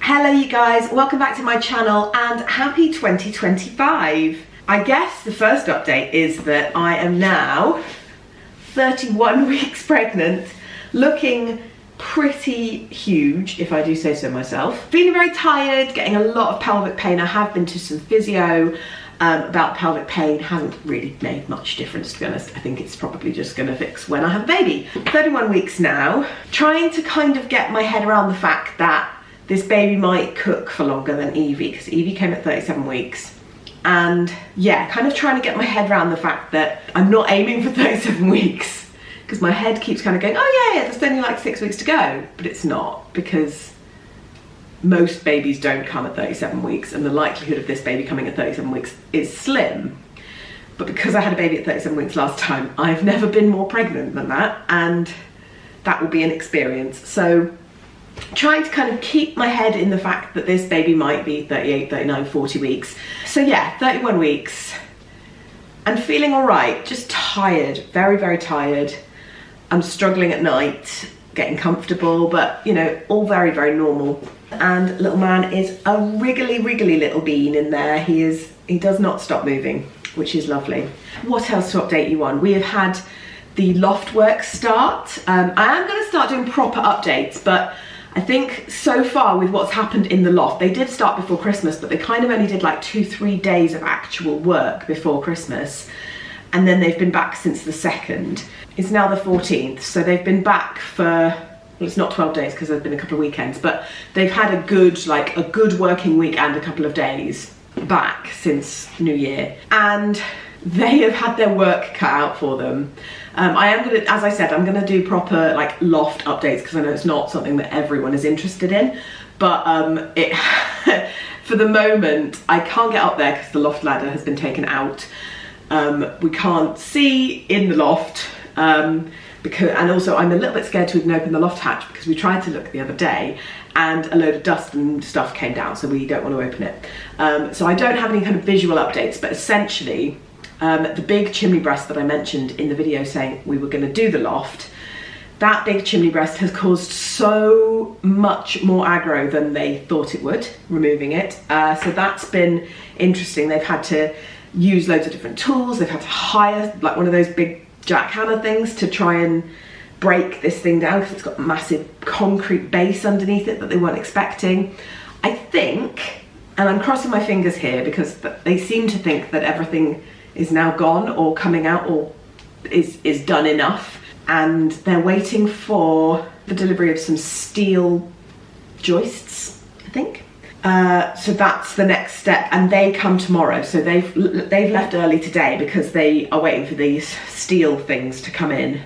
Hello you guys, welcome back to my channel and happy 2025. I guess the first update is that I am now 31 weeks pregnant, looking pretty huge if I do say so myself. Feeling very tired, getting a lot of pelvic pain. I have been to some physio about pelvic pain. Hasn't really made much difference, to be honest. I think it's probably just gonna fix when I have a baby. 31 weeks now, trying to kind of get my head around the fact that this baby might cook for longer than Evie, because Evie came at 37 weeks. And yeah, kind of trying to get my head around the fact that I'm not aiming for 37 weeks, because my head keeps kind of going, oh yeah, there's only like 6 weeks to go. But it's not, because most babies don't come at 37 weeks, and the likelihood of this baby coming at 37 weeks is slim. But because I had a baby at 37 weeks last time, I've never been more pregnant than that, and that will be an experience. So trying to kind of keep my head in the fact that this baby might be 38, 39, 40 weeks. So yeah, 31 weeks and feeling all right, just tired, very, very tired. I'm struggling at night, getting comfortable, but you know, all very, very normal. And little man is a wriggly little bean in there. He does not stop moving, which is lovely. What else to update you on? We have had the loft work start. I am going to start doing proper updates, but I think so far with what's happened in the loft, they did start before Christmas, but they kind of only did like 2-3 days of actual work before Christmas. And then they've been back since the 2nd. It's now the 14th, so they've been back for, well, it's not 12 days because there's been a couple of weekends, but they've had a good working week and a couple of days back since New Year. And they have had their work cut out for them. I am gonna, as I said, I'm gonna do proper like loft updates, because I know it's not something that everyone is interested in, but for the moment I can't get up there because the loft ladder has been taken out. We can't see in the loft, and also I'm a little bit scared to even open the loft hatch, because we tried to look the other day and a load of dust and stuff came down, so we don't want to open it. So I don't have any kind of visual updates, but essentially the big chimney breast that I mentioned in the video saying we were going to do the loft, that big chimney breast has caused so much more aggro than they thought it would, removing it. So that's been interesting. They've had to use loads of different tools. They've had to hire like one of those big jackhammer things to try and break this thing down, because it's got a massive concrete base underneath it that they weren't expecting. I think, and I'm crossing my fingers here, because they seem to think that everything is now gone or coming out or is done enough, and they're waiting for the delivery of some steel joists, I think. So that's the next step, and they come tomorrow. So they've left early today because they are waiting for these steel things to come in,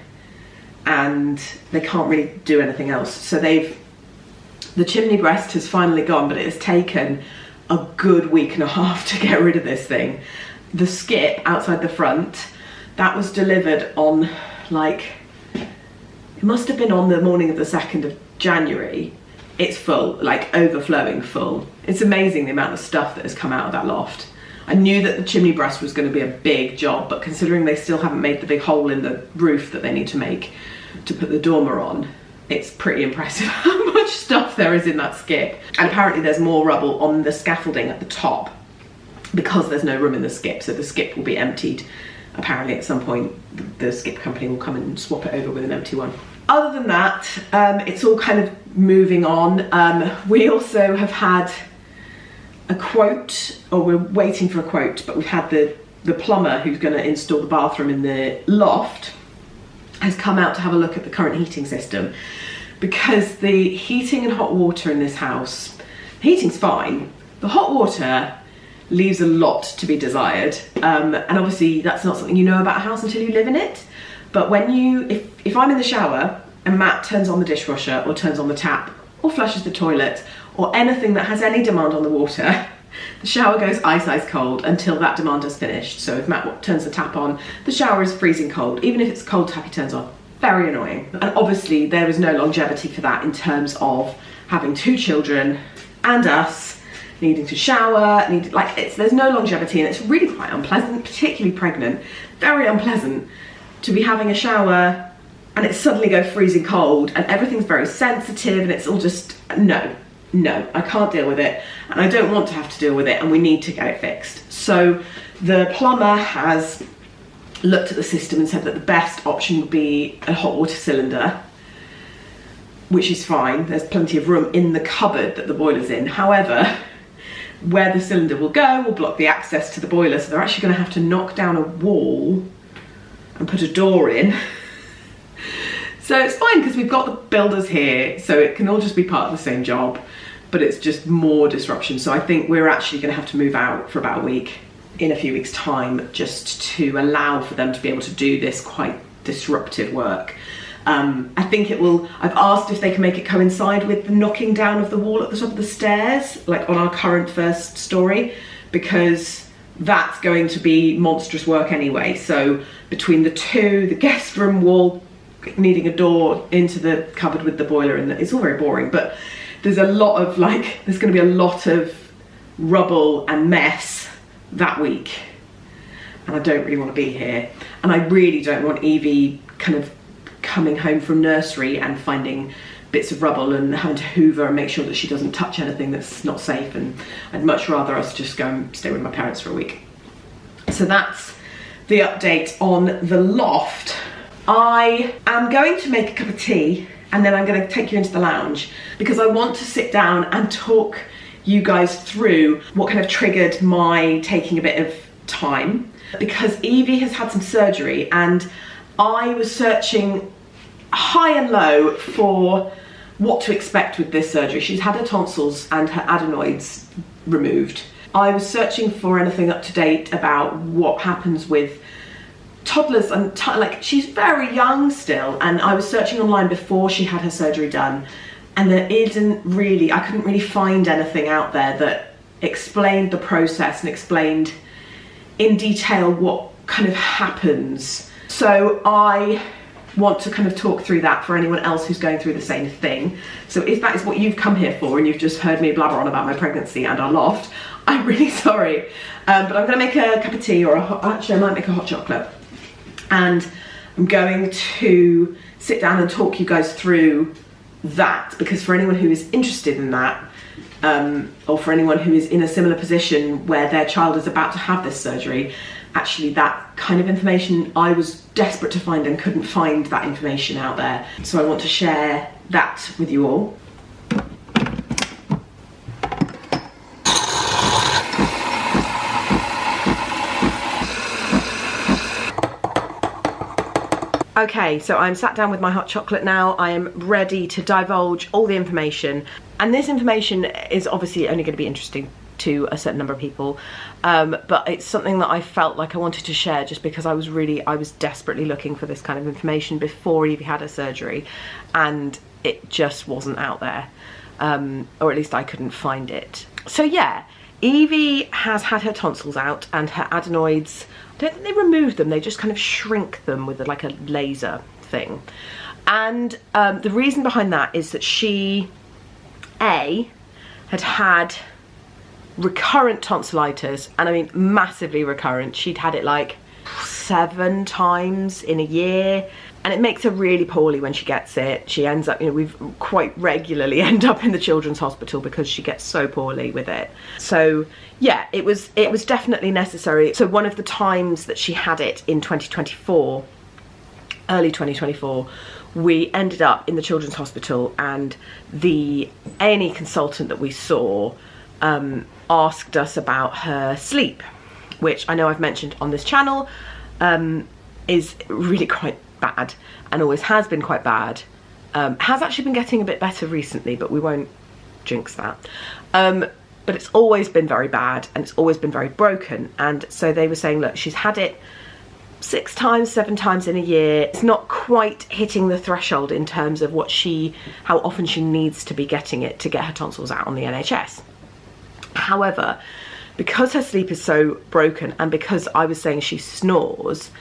and they can't really do anything else. So the chimney breast has finally gone, but it has taken a good week and a half to get rid of this thing. The skip outside the front, that was delivered on like, it must have been on the morning of the 2nd of January. It's full, like overflowing full. It's amazing the amount of stuff that has come out of that loft. I knew that the chimney breast was going to be a big job, but considering they still haven't made the big hole in the roof that they need to make to put the dormer on, it's pretty impressive how much stuff there is in that skip. And apparently there's more rubble on the scaffolding at the top, because there's no room in the skip, so the skip will be emptied. Apparently at some point the skip company will come and swap it over with an empty one. Other than that, it's all kind of moving on. We also have had a quote, or we're waiting for a quote, but we've had the plumber who's going to install the bathroom in the loft has come out to have a look at the current heating system, because the heating and hot water in this house, the heating's fine, the hot water leaves a lot to be desired, and obviously that's not something you know about a house until you live in it. But when if I'm in the shower and Matt turns on the dishwasher or turns on the tap or flushes the toilet or anything that has any demand on the water, the shower goes ice cold until that demand is finished. So if Matt turns the tap on, the shower is freezing cold. Even if it's cold tap he turns on. Very annoying. And obviously there is no longevity for that in terms of having 2 children and us needing to shower, there's no longevity, and it's really quite unpleasant, particularly pregnant. Very unpleasant to be having a shower and it suddenly go freezing cold and everything's very sensitive and it's all just, no. no, I can't deal with it, and I don't want to have to deal with it, and we need to get it fixed. So the plumber has looked at the system and said that the best option would be a hot water cylinder, which is fine. There's plenty of room in the cupboard that the boiler's in. However, where the cylinder will go will block the access to the boiler, so they're actually going to have to knock down a wall and put a door in. So it's fine because we've got the builders here, so it can all just be part of the same job, but it's just more disruption. So I think we're actually going to have to move out for about a week in a few weeks' time, just to allow for them to be able to do this quite disruptive work. I think it will, I've asked if they can make it coincide with the knocking down of the wall at the top of the stairs, like on our current first story, because that's going to be monstrous work anyway. So between the two, the guest room wall needing a door into the cupboard with the boiler in, it's all very boring, but there's a lot of there's going to be a lot of rubble and mess that week, and I don't really want to be here, and I really don't want Evie kind of coming home from nursery and finding bits of rubble and having to hoover and make sure that she doesn't touch anything that's not safe, and I'd much rather us just go and stay with my parents for a week. So that's the update on the loft. I am going to make a cup of tea and then I'm going to take you into the lounge because I want to sit down and talk you guys through what kind of triggered my taking a bit of time, because Evie has had some surgery and I was searching high and low for what to expect with this surgery. She's had her tonsils and her adenoids removed. I was searching for anything up to date about what happens with toddlers, and she's very young still, and I was searching online before she had her surgery done, and there isn't really, I couldn't really find anything out there that explained the process and explained in detail what kind of happens. So I want to kind of talk through that for anyone else who's going through the same thing. So if that is what you've come here for and you've just heard me blabber on about my pregnancy and our loft, I'm really sorry. But I'm going to make a cup of tea, or actually I might make a hot chocolate. And I'm going to sit down and talk you guys through that, because for anyone who is interested in that, or for anyone who is in a similar position where their child is about to have this surgery, actually that kind of information I was desperate to find and couldn't find that information out there. So I want to share that with you all. Okay, so I'm sat down with my hot chocolate now. I am ready to divulge all the information. And this information is obviously only going to be interesting to a certain number of people. But it's something that I felt like I wanted to share just because I was desperately looking for this kind of information before Evie had her surgery. And it just wasn't out there. Or at least I couldn't find it. So yeah, Evie has had her tonsils out and her adenoids. I don't think they remove them, they just kind of shrink them with like a laser thing. And the reason behind that is that she, had had recurrent tonsillitis, and I mean massively recurrent. She'd had it like 7 times in a year, and it makes her really poorly when she gets it. She ends up, we quite regularly end up in the children's hospital because she gets so poorly with it. So yeah, it was definitely necessary. So one of the times that she had it in 2024, early 2024, we ended up in the children's hospital, and the A&E consultant that we saw asked us about her sleep, which I know I've mentioned on this channel, is really quite bad and always has been quite bad. Has actually been getting a bit better recently, but we won't jinx that. But it's always been very bad, and it's always been very broken. And so they were saying, look, she's had it 6 times, 7 times in a year. It's not quite hitting the threshold in terms of how often she needs to be getting it to get her tonsils out on the NHS. However, because her sleep is so broken, and because I was saying she snores,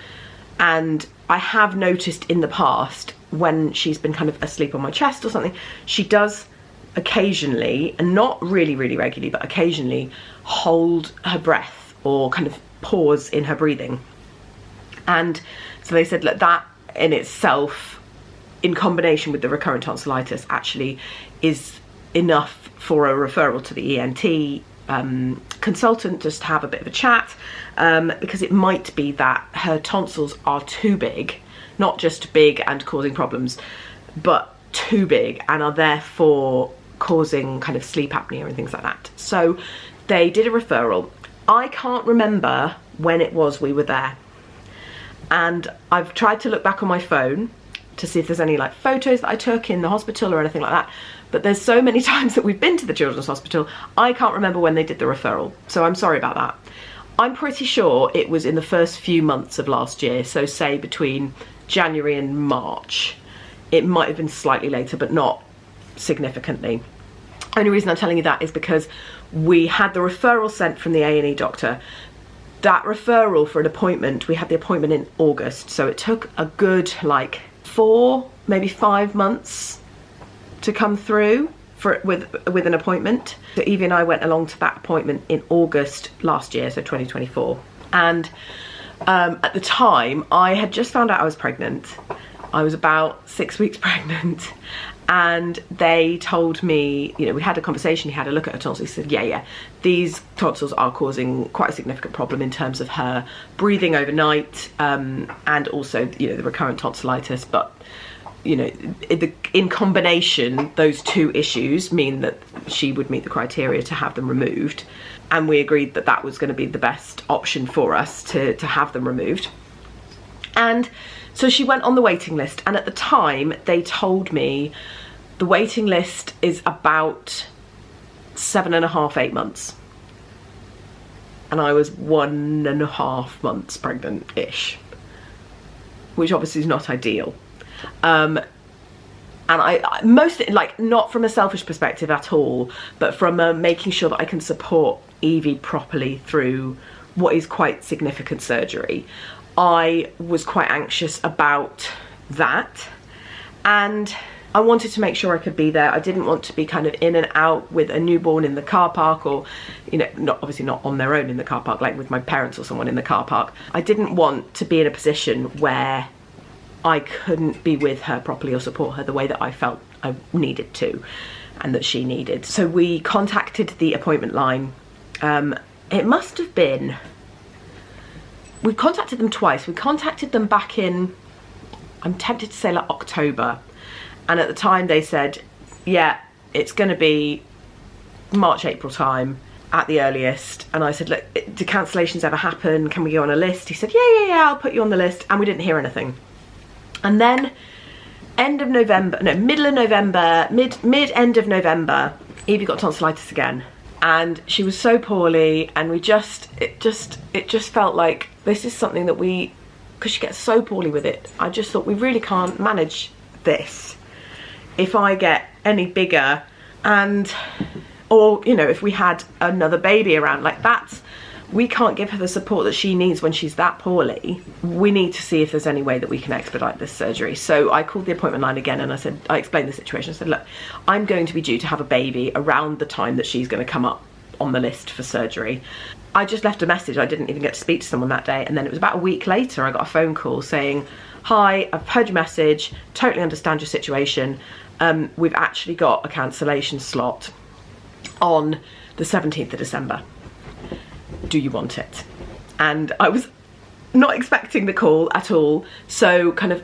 and I have noticed in the past when she's been kind of asleep on my chest or something, she does occasionally, and not really regularly, but occasionally hold her breath or kind of pause in her breathing. And so they said, look, that in itself, in combination with the recurrent tonsillitis, actually is enough for a referral to the ENT consultant, just to have a bit of a chat, because it might be that her tonsils are too big, not just big and causing problems, but too big, and are therefore causing kind of sleep apnea and things like that. So they did a referral. I can't remember when it was we were there, and I've tried to look back on my phone to see if there's any like photos that I took in the hospital or anything like that, but there's so many times that we've been to the children's hospital, I can't remember when they did the referral, so I'm sorry about that. I'm pretty sure it was in the first few months of last year, so say between January and March. It might have been slightly later, but not significantly. Only reason I'm telling you that is because we had the referral sent from the A&E doctor. That referral for an appointment, we had the appointment in August, so it took a good like 4, maybe 5 months to come through with an appointment. So Evie and I went along to that appointment in August last year, so 2024. And at the time, I had just found out I was pregnant. I was about 6 weeks pregnant, and they told me, you know, we had a conversation, he had a look at her tonsils, he said, yeah, these tonsils are causing quite a significant problem in terms of her breathing overnight, and also, you know, the recurrent tonsillitis, but, you know, in combination, those two issues mean that she would meet the criteria to have them removed, and we agreed that that was going to be the best option for us to have them removed. And so she went on the waiting list, and at the time they told me the waiting list is about 7.5, 8 months. And I was 1.5 months pregnant-ish, which obviously is not ideal. And I mostly, like, not from a selfish perspective at all, but from making sure that I can support Evie properly through what is quite significant surgery. I was quite anxious about that, and I wanted to make sure I could be there. I didn't want to be kind of in and out with a newborn in the car park, or, you know, obviously not on their own in the car park, like with my parents or someone in the car park. I didn't want to be in a position where I couldn't be with her properly or support her the way that I felt I needed to and that she needed. So we contacted the appointment line. It must have been, we contacted them twice. We contacted them back in, I'm tempted to say like October, and at the time they said, yeah, it's going to be March, April time at the earliest. And I said, look, do cancellations ever happen? Can we go on a list? He said, yeah, I'll put you on the list. And we didn't hear anything. And then end of November, no, middle of November, mid-end of November, Evie got tonsillitis again. And she was so poorly, and it just felt like this is something that because she gets so poorly with it, I just thought we really can't manage this if I get any bigger, or, you know, if we had another baby around, like that's, we can't give her the support that she needs when she's that poorly. We need to see if there's any way that we can expedite this surgery. So I called the appointment line again, and I explained the situation. I said, look, I'm going to be due to have a baby around the time that she's going to come up on the list for surgery. I just left a message. I didn't even get to speak to someone that day. And then it was about a week later, I got a phone call saying, hi, I've heard your message, totally understand your situation. We've actually got a cancellation slot on the 17th of December. Do you want it? And I was not expecting the call at all, so kind of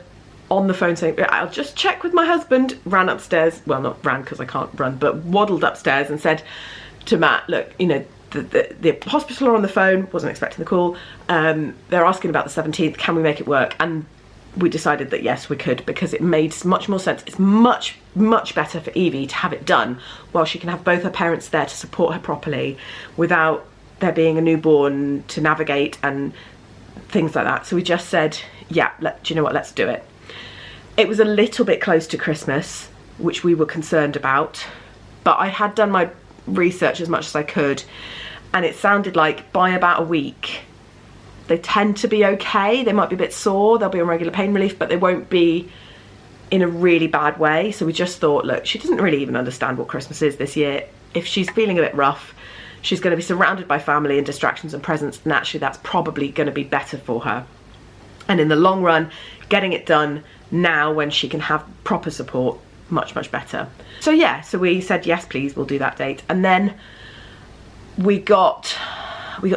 on the phone saying, I'll just check with my husband, ran upstairs, well, not ran because I can't run, but waddled upstairs and said to Matt, look, you know, the hospital are on the phone, wasn't expecting the call, they're asking about the 17th, can we make it work? And we decided that yes, we could, because it made much more sense. It's much better for Evie to have it done while she can have both her parents there to support her properly without there being a newborn to navigate and things like that. So we just said, yeah, do you know what, let's do it. It was a little bit close to Christmas, which we were concerned about, but I had done my research as much as I could, and it sounded like by about a week they tend to be okay. They might be a bit sore, they'll be on regular pain relief, but they won't be in a really bad way. So we just thought, look, she doesn't really even understand what Christmas is this year. If she's feeling a bit rough, she's going to be surrounded by family and distractions and presents, and actually that's probably going to be better for her. And in the long run, getting it done now when she can have proper support much, much better. So yeah, so we said, yes, please, we'll do that date. And then we got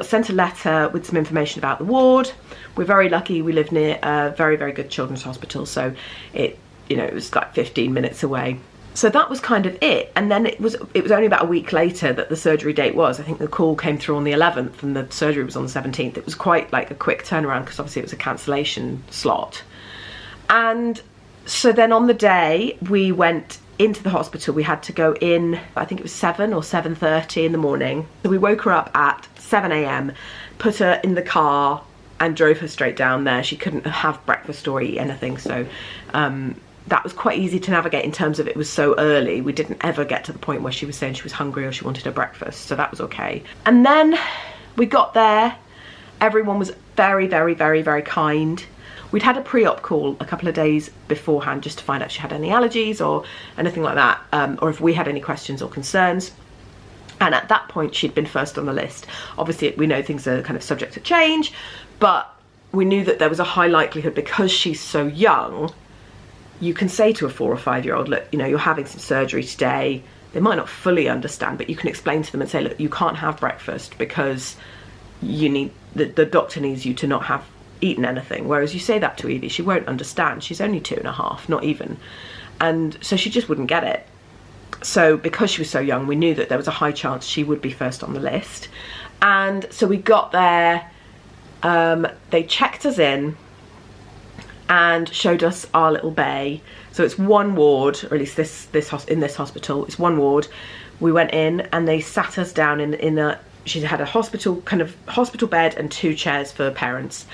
sent a letter with some information about the ward. We're very lucky, we live near a very, very good children's hospital, so it was like 15 minutes away. So that was kind of it. And then it was only about a week later that the surgery date was. I think the call came through on the 11th and the surgery was on the 17th. It was quite like a quick turnaround because obviously it was a cancellation slot. And so then on the day we went into the hospital, we had to go in, I think it was 7 or 7:30 in the morning. So we woke her up at 7 a.m, put her in the car and drove her straight down there. She couldn't have breakfast or eat anything, so that was quite easy to navigate in terms of it was so early. We didn't ever get to the point where she was saying she was hungry or she wanted her breakfast, so that was okay. And then we got there, everyone was very, very, very, very kind. We'd had a pre-op call a couple of days beforehand just to find out if she had any allergies or anything like that, or if we had any questions or concerns. And at that point she'd been first on the list. Obviously we know things are kind of subject to change, but we knew that there was a high likelihood, because she's so young, you can say to a 4 or 5 year old, look, you're having some surgery today. They might not fully understand, but you can explain to them and say, look, you can't have breakfast because you need, the doctor needs you to not have eaten anything. Whereas you say that to Evie, she won't understand. She's only 2.5, not even. And so she just wouldn't get it. So because she was so young, we knew that there was a high chance she would be first on the list. And so we got there, they checked us in and showed us our little bay. So it's one ward, or at least in this hospital, it's one ward. We went in and they sat us down in a, she had a hospital bed and 2 chairs for parents.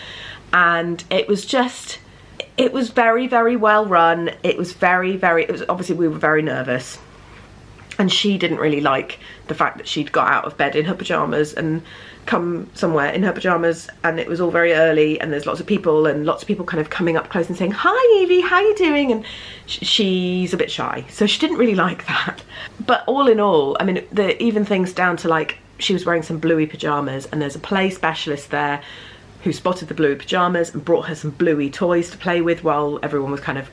And it was very, very well run. It was obviously we were very nervous. And she didn't really like the fact that she'd got out of bed in her pyjamas and come somewhere in her pyjamas, and it was all very early and there's lots of people kind of coming up close and saying, hi Evie, how you doing? And she's a bit shy, so she didn't really like that. But all in all, I mean, even things down to like, she was wearing some bluey pyjamas and there's a play specialist there who spotted the bluey pyjamas and brought her some bluey toys to play with while everyone was kind of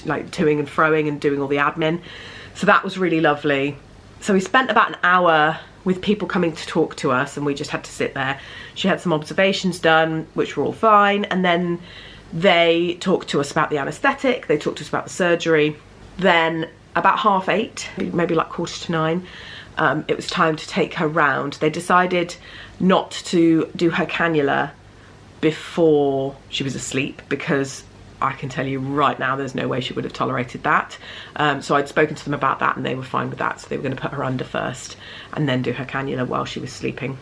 like toing and froing and doing all the admin. So that was really lovely. So we spent about an hour with people coming to talk to us and we just had to sit there. She had some observations done, which were all fine. And then they talked to us about the anaesthetic. They talked to us about the surgery. Then about 8:30, maybe like 8:45, it was time to take her round. They decided not to do her cannula before she was asleep, because I can tell you right now there's no way she would have tolerated that. So I'd spoken to them about that and they were fine with that, so they were going to put her under first and then do her cannula while she was sleeping.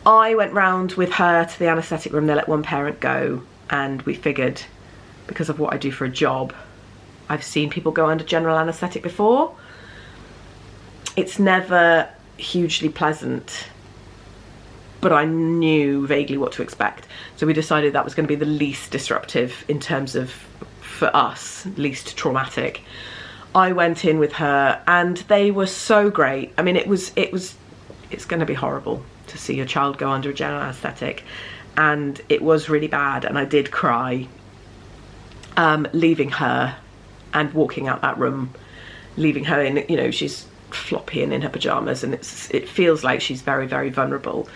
I went round with her to the anaesthetic room. They let one parent go, and we figured, because of what I do for a job, I've seen people go under general anaesthetic before. It's never hugely pleasant, but I knew vaguely what to expect. So we decided that was going to be the least disruptive in terms of, for us, least traumatic. I went in with her and they were so great. I mean, it's going to be horrible to see your child go under a general anaesthetic, and it was really bad, and I did cry leaving her and walking out that room, leaving her in, she's floppy and in her pyjamas, and it feels like she's very, very vulnerable.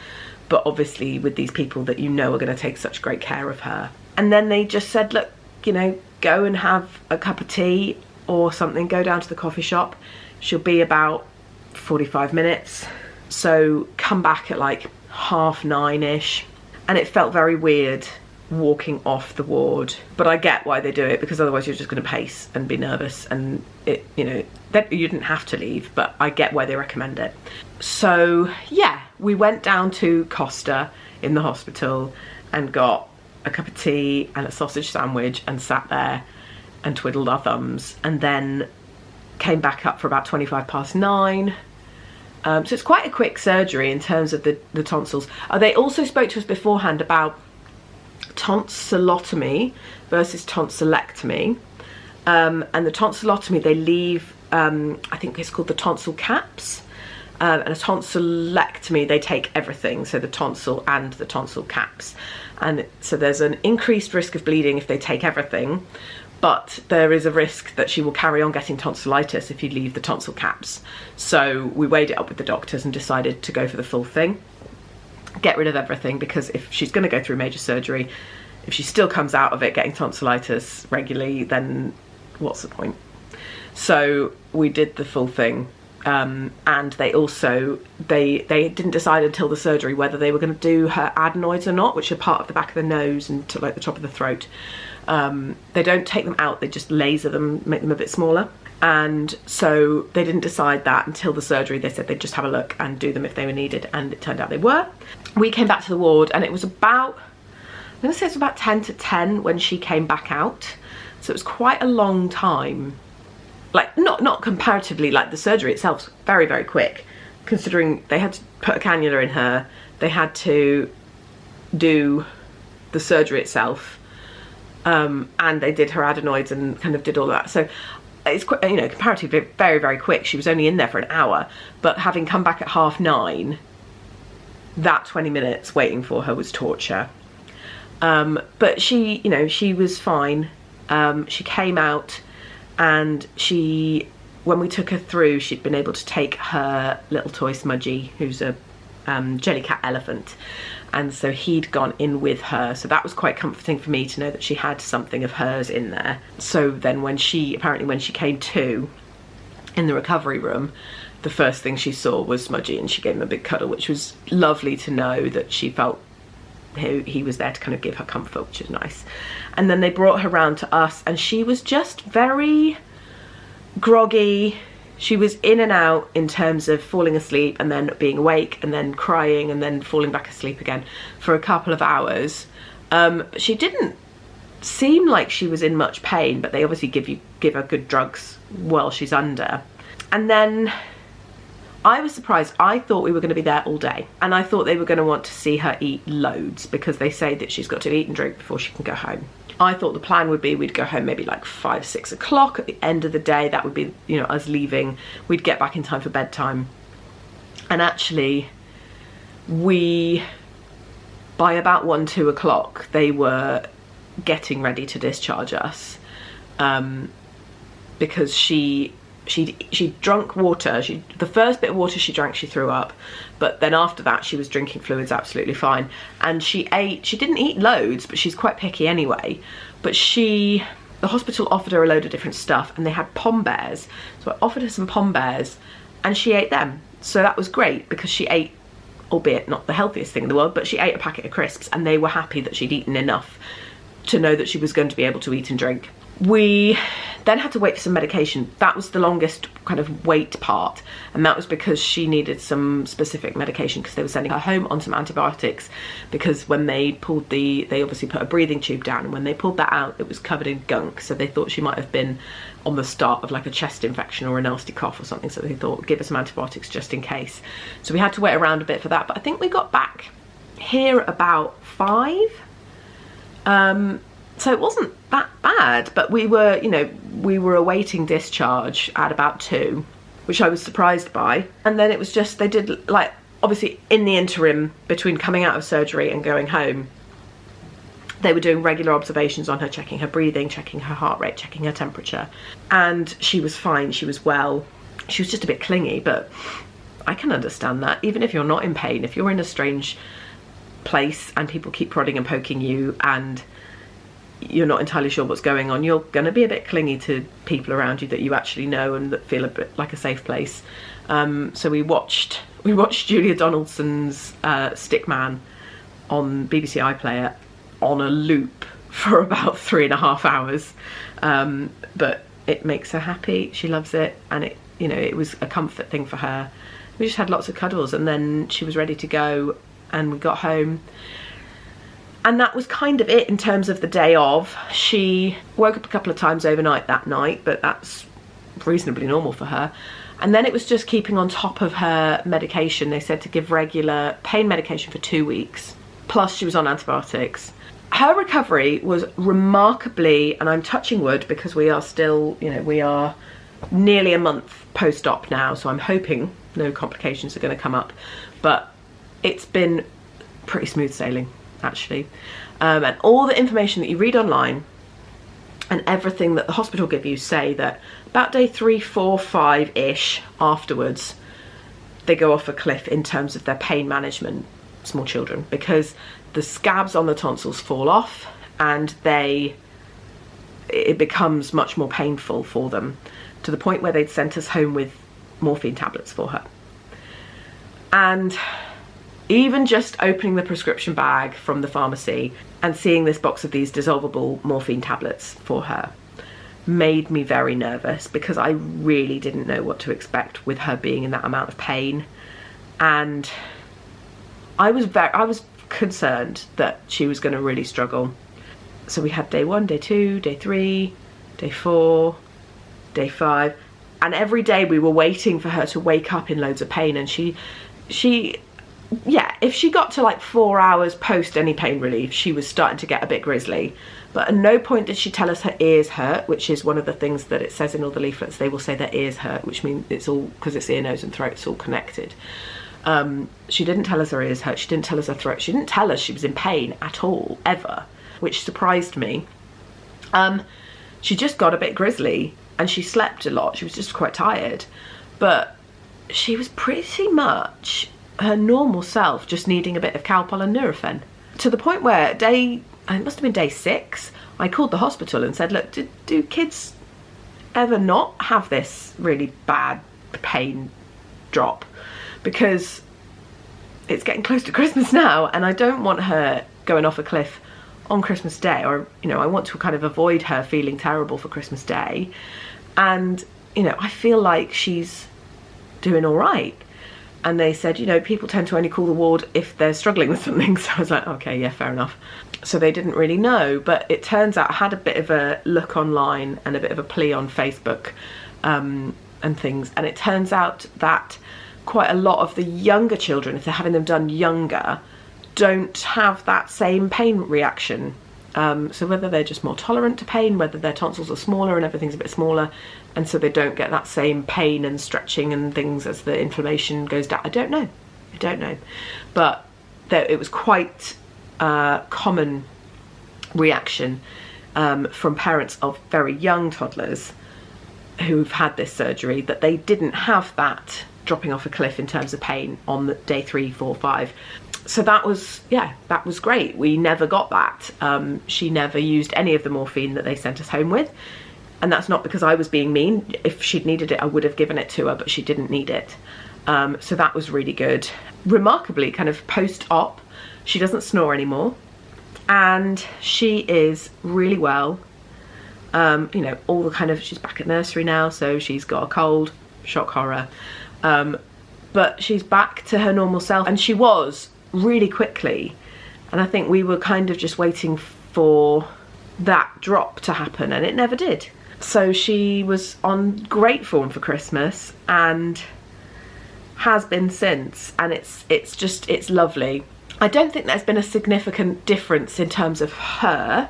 But obviously with these people that are going to take such great care of her. And then they just said, look, go and have a cup of tea or something, go down to the coffee shop. She'll be about 45 minutes. So come back at like 9:30ish. And it felt very weird walking off the ward. But I get why they do it, because otherwise you're just going to pace and be nervous, and you didn't have to leave, but I get why they recommend it. So yeah, we went down to Costa in the hospital and got a cup of tea and a sausage sandwich and sat there and twiddled our thumbs, and then came back up for about 9:25. So it's quite a quick surgery in terms of the tonsils. They also spoke to us beforehand about tonsilotomy versus tonsillectomy. And the tonsilotomy, they leave, I think it's called the tonsil caps. And a tonsillectomy, they take everything, so the tonsil and the tonsil caps. And so there's an increased risk of bleeding if they take everything, but there is a risk that she will carry on getting tonsillitis if you leave the tonsil caps. So we weighed it up with the doctors and decided to go for the full thing, get rid of everything, because if she's going to go through major surgery, if she still comes out of it getting tonsillitis regularly, then what's the point? So we did the full thing. And they also, they didn't decide until the surgery whether they were going to do her adenoids or not, which are part of the back of the nose and to like the top of the throat. They don't take them out, they just laser them, make them a bit smaller. And so they didn't decide that until the surgery. They said they'd just have a look and do them if they were needed, and it turned out they were. We came back to the ward and it was about, I'm going to say it's about 10 to 10 when she came back out. So it was quite a long time. Like, not comparatively, like the surgery itself's very, very quick, considering they had to put a cannula in her, they had to do the surgery itself, and they did her adenoids and kind of did all that. So it's quite, you know, comparatively very, very quick. She was only in there for an hour, but having come back at 9:30, that 20 minutes waiting for her was torture. But she, you know, she was fine. She came out. And she, when we took her through, she'd been able to take her little toy Smudgy, who's a jellycat elephant, and so he'd gone in with her. So that was quite comforting for me to know that she had something of hers in there. So then when she, apparently when she came to in the recovery room, the first thing she saw was Smudgy, and she gave him a big cuddle, which was lovely to know that she felt he was there to kind of give her comfort, which is nice. And then they brought her round to us, and she was just very groggy. She was in and out in terms of falling asleep and then being awake and then crying and then falling back asleep again for a couple of hours. But she didn't seem like she was in much pain, but they obviously give her good drugs while she's under. And then I was surprised. I thought we were going to be there all day, and I thought they were going to want to see her eat loads, because they say that she's got to eat and drink before she can go home. I thought the plan would be we'd go home maybe like 5, 6 o'clock at the end of the day. That would be, you know, us leaving. We'd get back in time for bedtime. And actually, by about 1, 2 o'clock, they were getting ready to discharge us, because she drunk water. The first bit of water she drank, she threw up, but then after that she was drinking fluids absolutely fine. And she didn't eat loads, but she's quite picky anyway. But the hospital offered her a load of different stuff, and they had pom bears, so I offered her some pom bears and she ate them. So that was great, because she ate, albeit not the healthiest thing in the world, but she ate a packet of crisps, and they were happy that she'd eaten enough to know that she was going to be able to eat and drink. We then had to wait for some medication. That was the longest kind of wait part, and that was because she needed some specific medication, because they were sending her home on some antibiotics, because when they obviously put a breathing tube down, and when they pulled that out it was covered in gunk, so they thought she might have been on the start of like a chest infection or a nasty cough or something, so they thought give her some antibiotics just in case. So we had to wait around a bit for that, but I think we got back here about 5. So it wasn't that bad, but we were awaiting discharge at about 2, which I was surprised by. And then it was just, they did, like, obviously in the interim between coming out of surgery and going home, they were doing regular observations on her, checking her breathing, checking her heart rate, checking her temperature. And she was fine, she was well. She was just a bit clingy, but I can understand that. Even if you're not in pain, if you're in a strange place and people keep prodding and poking you and you're not entirely sure what's going on, you're going to be a bit clingy to people around you that you actually know and that feel a bit like a safe place. So we watched Julia Donaldson's Stickman on BBC iPlayer on a loop for about 3.5 hours, but it makes her happy. She loves it, and it was a comfort thing for her. We just had lots of cuddles, and then she was ready to go, and we got home. And that was kind of it in terms of the day of. She woke up a couple of times overnight that night, but that's reasonably normal for her. And then it was just keeping on top of her medication. They said to give regular pain medication for 2 weeks, plus she was on antibiotics. Her recovery was remarkably, and I'm touching wood because we are still, we are nearly a month post-op now, so I'm hoping no complications are going to come up. But it's been pretty smooth sailing, actually. And all the information that you read online and everything that the hospital give you say that about day 3, 4, 5-ish afterwards, they go off a cliff in terms of their pain management, small children, because the scabs on the tonsils fall off and it becomes much more painful for them, to the point where they'd sent us home with morphine tablets for her. And even just opening the prescription bag from the pharmacy and seeing this box of these dissolvable morphine tablets for her made me very nervous, because I really didn't know what to expect with her being in that amount of pain. And I was concerned that she was going to really struggle. So we had day 1, day 2, day 3, day 4, day 5, and every day we were waiting for her to wake up in loads of pain. And she yeah, if she got to like 4 hours post any pain relief, she was starting to get a bit grisly. But at no point did she tell us her ears hurt, which is one of the things that it says in all the leaflets. They will say their ears hurt, which means it's all, because it's ear, nose and throat, it's all connected. She didn't tell us her ears hurt, she didn't tell us her throat, she didn't tell us she was in pain at all, ever, which surprised me. She just got a bit grisly, and she slept a lot. She was just quite tired, but she was pretty much her normal self, just needing a bit of Calpol and Nurofen, to the point where it must have been day 6, I called the hospital and said, look, do kids ever not have this really bad pain drop? Because it's getting close to Christmas now, and I don't want her going off a cliff on Christmas Day, or, you know, I want to kind of avoid her feeling terrible for Christmas Day. And, you know, I feel like she's doing all right. And they said, you know, people tend to only call the ward if they're struggling with something. So I was like, okay, yeah, fair enough. So they didn't really know, but it turns out I had a bit of a look online and a bit of a plea on Facebook and things. And it turns out that quite a lot of the younger children, if they're having them done younger, don't have that same pain reaction. So whether they're just more tolerant to pain, whether their tonsils are smaller and everything's a bit smaller, and so they don't get that same pain and stretching and things as the inflammation goes down. I don't know. But it was quite a common reaction from parents of very young toddlers who've had this surgery, that they didn't have that dropping off a cliff in terms of pain on the day 3, 4, 5. So that was great. We never got that. She never used any of the morphine that they sent us home with. And that's not because I was being mean. If she'd needed it, I would have given it to her, but she didn't need it. So that was really good. Remarkably, kind of post-op, she doesn't snore anymore. And she is really well. You know, all the kind of, she's back at nursery now, so she's got a cold, shock horror. But she's back to her normal self, and she was really quickly. And I think we were kind of just waiting for that drop to happen, and it never did. So she was on great form for Christmas and has been since, and it's lovely. I don't think there's been a significant difference in terms of her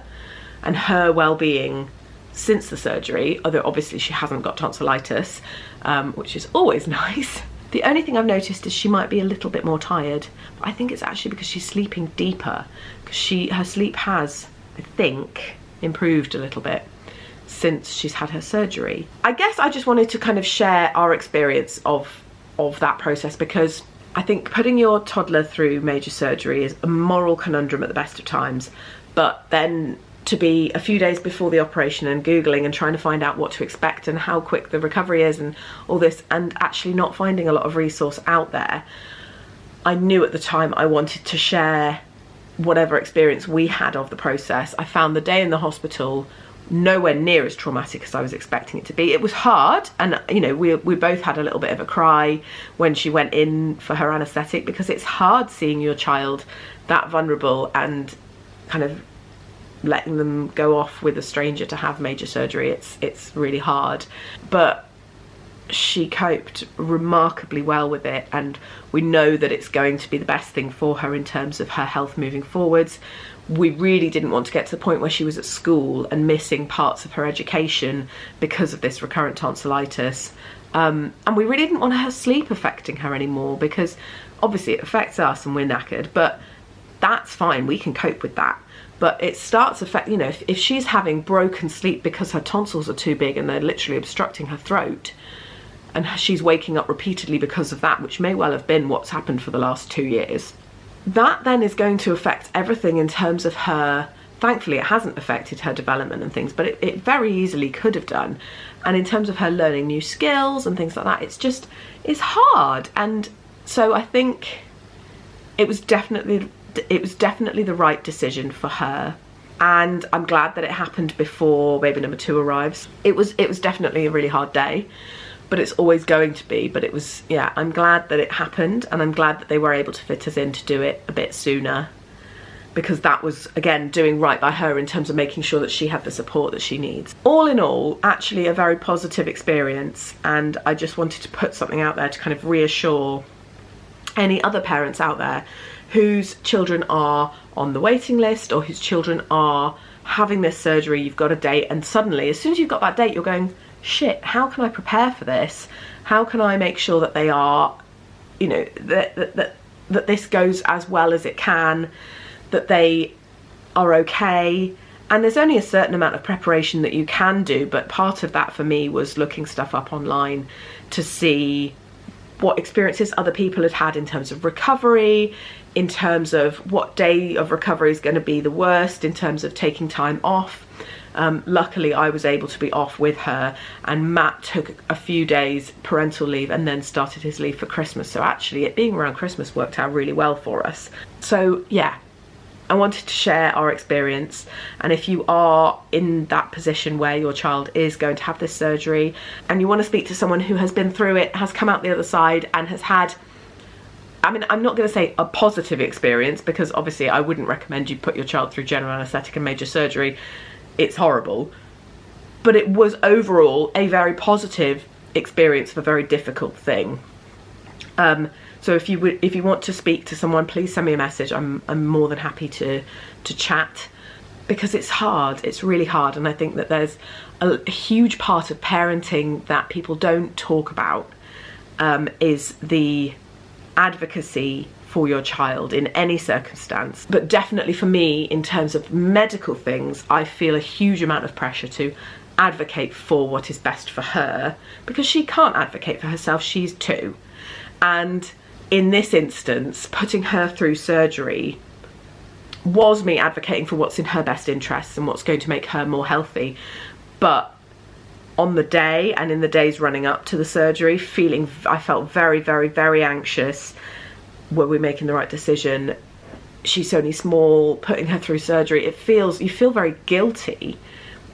and her well-being since the surgery, although obviously she hasn't got tonsillitis, which is always nice. The only thing I've noticed is she might be a little bit more tired, but I think it's actually because she's sleeping deeper, because her sleep has, I think, improved a little bit since she's had her surgery. I guess I just wanted to kind of share our experience of that process, because I think putting your toddler through major surgery is a moral conundrum at the best of times, but then to be a few days before the operation and Googling and trying to find out what to expect and how quick the recovery is and all this, and actually not finding a lot of resource out there, I knew at the time I wanted to share whatever experience we had of the process. I found the day in the hospital nowhere near as traumatic as I was expecting it to be. It was hard, and you know, we both had a little bit of a cry when she went in for her anaesthetic, because it's hard seeing your child that vulnerable and kind of letting them go off with a stranger to have major surgery. It's really hard, but she coped remarkably well with it, and we know that it's going to be the best thing for her in terms of her health moving forwards. We really didn't want to get to the point where she was at school and missing parts of her education because of this recurrent tonsillitis, and we really didn't want her sleep affecting her anymore, because obviously it affects us and we're knackered, but that's fine, we can cope with that. but it starts affect, you know, if she's having broken sleep because her tonsils are too big and they're literally obstructing her throat, and she's waking up repeatedly because of that, which may well have been what's happened for the last 2 years, that then is going to affect everything in terms of her. Thankfully it hasn't affected her development and things, but it very easily could have done. And in terms of her learning new skills and things like that, it's hard. And so I think it was definitely the right decision for her. And I'm glad that it happened before baby number 2 arrives. It was definitely a really hard day, but it's always going to be. But it was, yeah, I'm glad that it happened, and I'm glad that they were able to fit us in to do it a bit sooner, because that was, again, doing right by her in terms of making sure that she had the support that she needs. All in all, actually a very positive experience, and I just wanted to put something out there to kind of reassure any other parents out there whose children are on the waiting list, or whose children are having this surgery. You've got a date, and suddenly, as soon as you've got that date, you're going, shit, how can I prepare for this? How can I make sure that they are, you know, that this goes as well as it can, that they are okay? And there's only a certain amount of preparation that you can do, but part of that for me was looking stuff up online to see what experiences other people had in terms of recovery, in terms of what day of recovery is going to be the worst, in terms of taking time off. Luckily I was able to be off with her, and Matt took a few days parental leave and then started his leave for Christmas, so actually it being around Christmas worked out really well for us. So yeah, I wanted to share our experience, and if you are in that position where your child is going to have this surgery and you want to speak to someone who has been through it, has come out the other side, and has had, I mean, I'm not going to say a positive experience, because obviously I wouldn't recommend you put your child through general anaesthetic and major surgery. It's horrible. But it was overall a very positive experience of a very difficult thing. So if you want to speak to someone, please send me a message. I'm more than happy to chat, because it's hard. It's really hard, and I think that there's a huge part of parenting that people don't talk about, is the advocacy for your child in any circumstance. But definitely for me, in terms of medical things, I feel a huge amount of pressure to advocate for what is best for her, because she can't advocate for herself. She's 2, and in this instance, putting her through surgery was me advocating for what's in her best interests and what's going to make her more healthy. But on the day and in the days running up to the surgery, I felt very, very, very anxious. Were we making the right decision? She's only small, putting her through surgery, you feel very guilty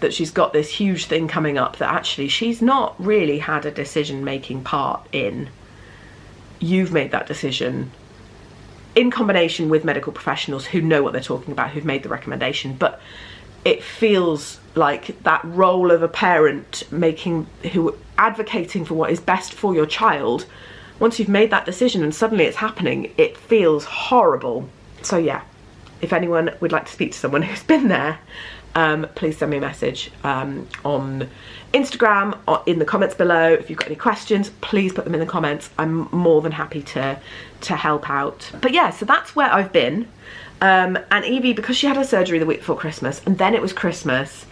that she's got this huge thing coming up that actually she's not really had a decision-making part in. You've made that decision in combination with medical professionals who know what they're talking about, who've made the recommendation. But it feels like that role of a parent advocating for what is best for your child, once you've made that decision and suddenly it's happening, it feels horrible. So yeah, if anyone would like to speak to someone who's been there, please send me a message on Instagram or in the comments below. If you've got any questions, please put them in the comments. I'm more than happy to help out. But yeah, so that's where I've been. And Evie, because she had her surgery the week before Christmas, and then it was Christmas,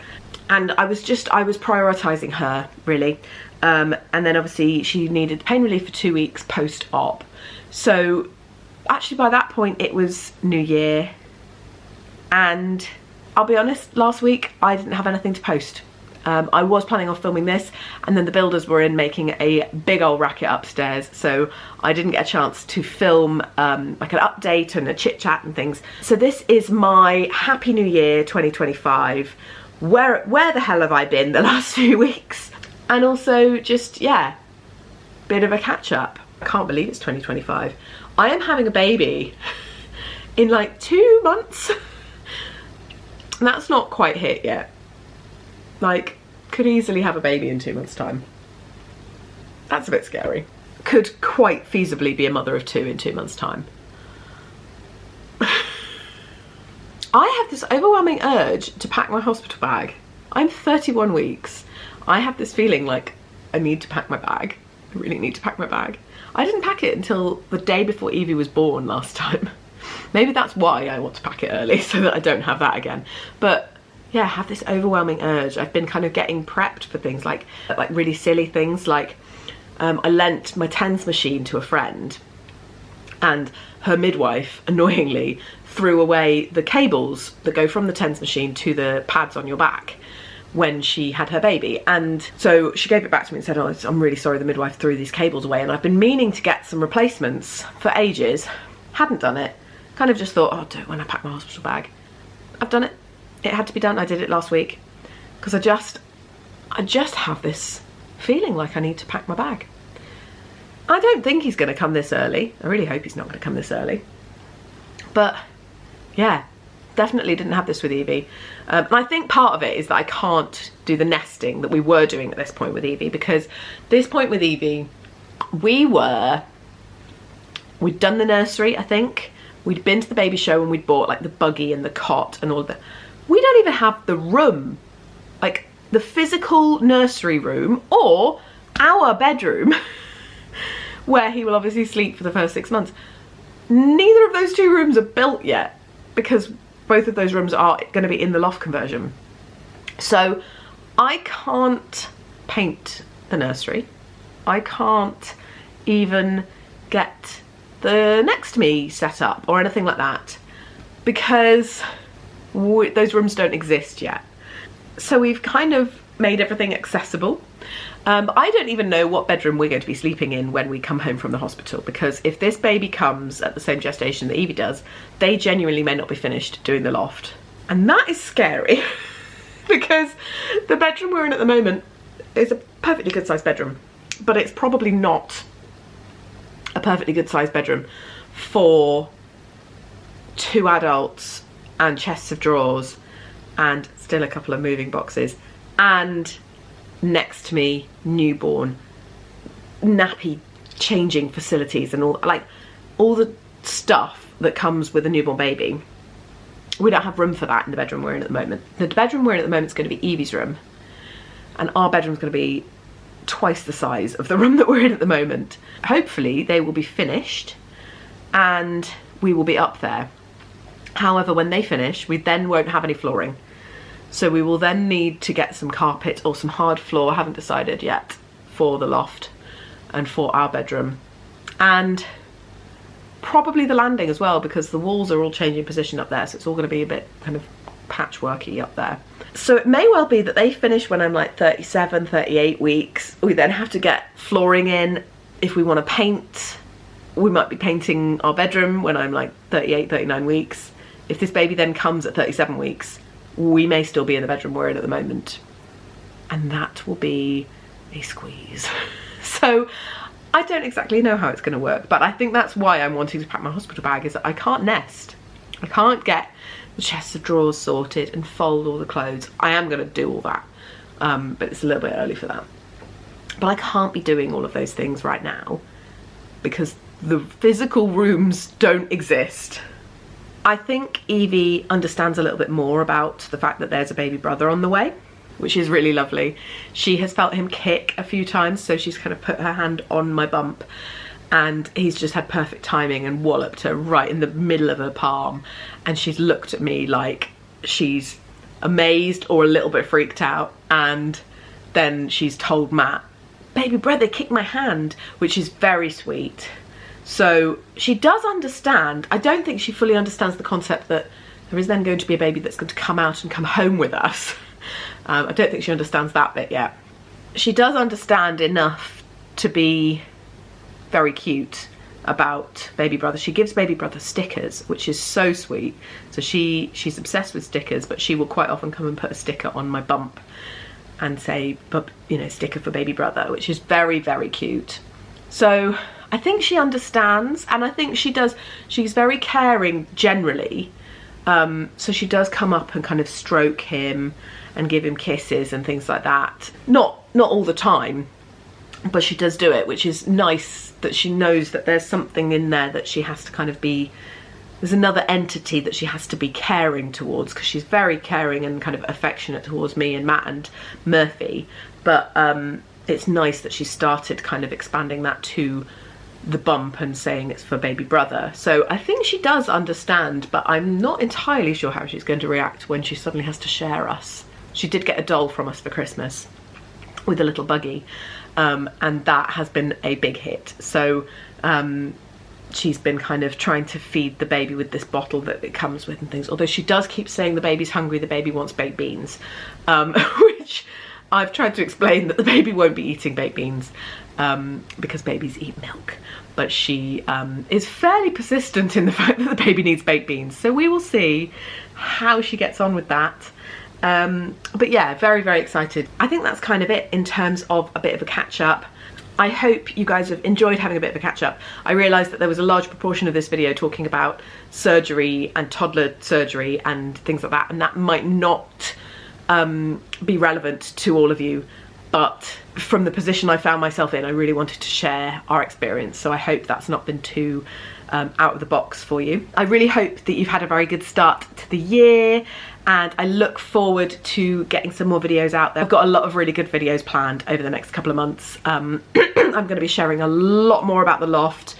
and I was prioritizing her really. And then obviously she needed pain relief for 2 weeks post-op. So actually by that point it was New Year, and I'll be honest, last week I didn't have anything to post. I was planning on filming this, and then the builders were in making a big old racket upstairs, so I didn't get a chance to film like an update and a chit chat and things. So this is my Happy New Year 2025. Where the hell have I been the last few weeks? And also just, yeah, bit of a catch up. I can't believe it's 2025. I am having a baby in like 2 months. And that's not quite hit yet. Like, could easily have a baby in 2 months' time. That's a bit scary. Could quite feasibly be a mother of 2 in 2 months' time. I have this overwhelming urge to pack my hospital bag. I'm 31 weeks. I have this feeling like I need to pack my bag. I really need to pack my bag. I didn't pack it until the day before Evie was born last time. Maybe that's why I want to pack it early, so that I don't have that again. But yeah, I have this overwhelming urge. I've been kind of getting prepped for things like really silly things, like I lent my TENS machine to a friend, and her midwife annoyingly threw away the cables that go from the TENS machine to the pads on your back when she had her baby. And so she gave it back to me and said, oh, I'm really sorry, the midwife threw these cables away. And I've been meaning to get some replacements for ages, hadn't done it, kind of just thought, oh, I'll do it when I pack my hospital bag. I've done it. It had to be done. I did it last week because I just have this feeling like I need to pack my bag. I don't think he's going to come this early. I really hope he's not going to come this early. But yeah, definitely didn't have this with Evie. And I think part of it is that I can't do the nesting that we were doing at this point with Evie, because this point with Evie, we'd done the nursery, I think. We'd been to the baby show and we'd bought like the buggy and the cot and all of that. We don't even have the room, like the physical nursery room or our bedroom where he will obviously sleep for the first 6 months. Neither of those two rooms are built yet, because both of those rooms are going to be in the loft conversion. So I can't paint the nursery. I can't even get the next to me set up or anything like that, because those rooms don't exist yet. So we've kind of made everything accessible. I don't even know what bedroom we're going to be sleeping in when we come home from the hospital, because if this baby comes at the same gestation that Evie does, they genuinely may not be finished doing the loft. And that is scary because the bedroom we're in at the moment is a perfectly good sized bedroom, but it's probably not a perfectly good sized bedroom for 2 adults and chests of drawers and still a couple of moving boxes and next to me newborn nappy changing facilities and all the stuff that comes with a newborn baby. We don't have room for that in the bedroom we're in at the moment. The bedroom we're in at the moment is going to be Evie's room, and our bedroom's going to be twice the size of the room that we're in at the moment. Hopefully they will be finished and we will be up there. However, when they finish, we then won't have any flooring. So we will then need to get some carpet or some hard floor, I haven't decided yet, for the loft and for our bedroom. And probably the landing as well, because the walls are all changing position up there, so it's all going to be a bit kind of patchworky up there. So it may well be that they finish when I'm like 37, 38 weeks. We then have to get flooring in. If we want to paint, we might be painting our bedroom when I'm like 38, 39 weeks. If this baby then comes at 37 weeks, we may still be in the bedroom we're in at the moment. And that will be a squeeze. So I don't exactly know how it's going to work, but I think that's why I'm wanting to pack my hospital bag, is that I can't nest. I can't get the chests of drawers sorted and fold all the clothes. I am going to do all that, but it's a little bit early for that. But I can't be doing all of those things right now because the physical rooms don't exist. I think Evie understands a little bit more about the fact that there's a baby brother on the way, which is really lovely. She has felt him kick a few times, so she's kind of put her hand on my bump and he's just had perfect timing and walloped her right in the middle of her palm, and she's looked at me like she's amazed or a little bit freaked out, and then she's told Matt, baby brother kicked my hand, which is very sweet. So she does understand. I don't think she fully understands the concept that there is then going to be a baby that's going to come out and come home with us. I don't think she understands that bit yet. She does understand enough to be very cute about baby brother. She gives baby brother stickers, which is so sweet. So she's obsessed with stickers, but she will quite often come and put a sticker on my bump and say, you know, sticker for baby brother, which is very, very cute. So I think she understands, and I think she does. She's very caring generally. So she does come up and kind of stroke him and give him kisses and things like that. Not all the time, but she does do it, which is nice, that she knows that there's something in there that she has to kind of be, there's another entity that she has to be caring towards, because she's very caring and kind of affectionate towards me and Matt and Murphy. But it's nice that she started kind of expanding that to the bump and saying it's for baby brother. So I think she does understand, but I'm not entirely sure how she's going to react when she suddenly has to share us. She did get a doll from us for Christmas with a little buggy, and that has been a big hit. So she's been kind of trying to feed the baby with this bottle that it comes with and things, although she does keep saying the baby's hungry, the baby wants baked beans, which I've tried to explain that the baby won't be eating baked beans because babies eat milk, but she is fairly persistent in the fact that the baby needs baked beans. So we will see how she gets on with that. But yeah, very, very excited. I think that's kind of it in terms of a bit of a catch up. I hope you guys have enjoyed having a bit of a catch up. I realised that there was a large proportion of this video talking about surgery and toddler surgery and things like that, and that might not be relevant to all of you, but from the position I found myself in, I really wanted to share our experience. So I hope that's not been too out of the box for you. I really hope that you've had a very good start to the year, and I look forward to getting some more videos out there. I've got a lot of really good videos planned over the next couple of months. I'm going to be sharing a lot more about the loft.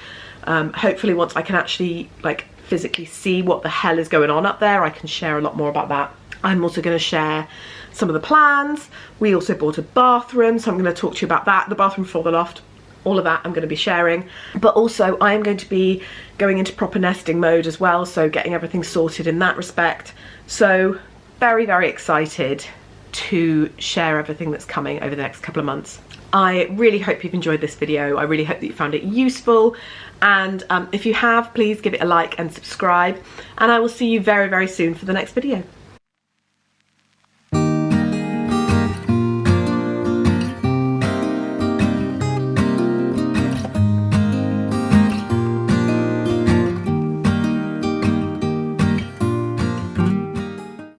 Hopefully once I can actually like physically see what the hell is going on up there, I can share a lot more about that. I'm also going to share some of the plans. We also bought a bathroom, so I'm going to talk to you about that, the bathroom for the loft. All of that I'm going to be sharing, but also I am going to be going into proper nesting mode as well, so getting everything sorted in that respect. So very, very excited to share everything that's coming over the next couple of months. I really hope you've enjoyed this video. I really hope that you found it useful, and if you have, please give it a like and subscribe, and I will see you very, very soon for the next video.